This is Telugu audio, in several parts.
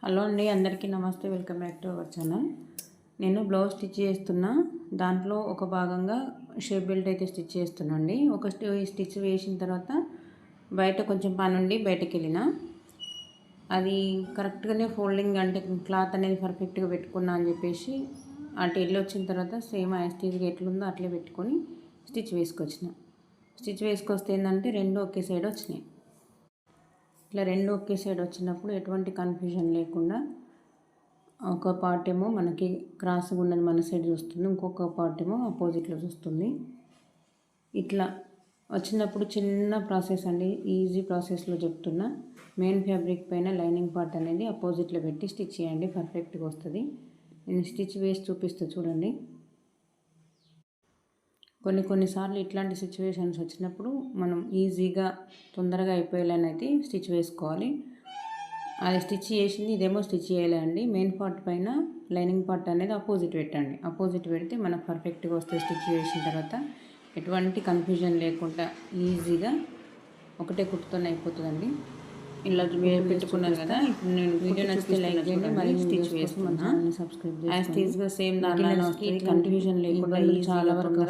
హలో అండి, అందరికీ నమస్తే. Welcome back to our channel. నేను బ్లౌజ్ స్టిచ్ చేస్తున్నా. దాంట్లో ఒక భాగంగా షేప్ బెల్ట్ అయితే స్టిచ్ చేస్తున్నా అండి. ఒక స్టిచ్ వేసిన తర్వాత బయట కొంచెం పని ఉండి బయటకు వెళ్ళిన అది కరెక్ట్గానే ఫోల్డింగ్ అంటే క్లాత్ అనేది పర్ఫెక్ట్గా పెట్టుకున్నా అని చెప్పేసి అటు వెళ్ళి వచ్చిన తర్వాత సేమ్ యాస్టీజ్గా ఎట్లుందో అట్లే పెట్టుకొని స్టిచ్ వేసుకొస్తే ఏంటంటే రెండు ఒకే సైడ్ వచ్చినాయి. ఇట్లా రెండు ఒకే సైడ్ వచ్చినప్పుడు ఎటువంటి కన్ఫ్యూజన్ లేకుండా ఒక పార్ట్ ఏమో మనకి క్రాస్గా ఉన్నది మన సైడ్ చూస్తుంది, ఇంకొక పార్ట్ ఏమో ఆపోజిట్లో చూస్తుంది. ఇట్లా వచ్చినప్పుడు చిన్న ప్రాసెస్ అండి, ఈజీ ప్రాసెస్లో చెప్తున్నా. మెయిన్ ఫ్యాబ్రిక్ పైన లైనింగ్ పార్ట్ అనేది ఆపోజిట్లో పెట్టి స్టిచ్ చేయండి, పర్ఫెక్ట్గా వస్తుంది. నేను స్టిచ్ వేసి చూపిస్తూ చూడండి. కొన్నిసార్లు ఇట్లాంటి సిచ్యువేషన్స్ వచ్చినప్పుడు మనం ఈజీగా తొందరగా అయిపోయేలానైతే స్టిచ్ వేసుకోవాలి. అది స్టిచ్ చేసింది, ఇదేమో స్టిచ్ చేయలే అండి. మెయిన్ పార్ట్ పైన లైనింగ్ పార్ట్ అనేది ఆపోజిట్ పెట్టండి. ఆపోజిట్ పెడితే మనకు పర్ఫెక్ట్గా వస్తుంది. స్టిచ్ చేసిన తర్వాత ఎటువంటి కన్ఫ్యూజన్ లేకుండా ఈజీగా ఒకటే కుట్టుతోనే అయిపోతుందండి. ఇలా పెట్టుకున్నాను కదా. ఇప్పుడు నేను వీడియో నచ్చితే లైక్ చేయండి, మరి స్టిచ్ వేసుకున్నా సబ్స్క్రైబ్ యాస్టీజ్గా సేమ్ దానిలోకి కన్ఫ్యూజన్ లేకుండా చాలా వరకు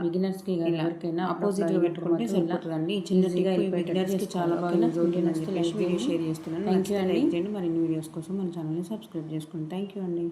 బిగినర్స్కి ఎవరికైనా ఆపోజిట్గా పెట్టుకుంటే సరిపోతుందండి. చిన్నదిగా బిగినర్స్కి చాలా బాగా వీడియో నచ్చితే లైక్ వీడియో షేర్ చేస్తున్నాను. థ్యాంక్ యూ అండి. మరిన్ని వీడియోస్ కోసం మన ఛానల్ని సబ్స్క్రైబ్ చేసుకోండి. థ్యాంక్ యూ అండి.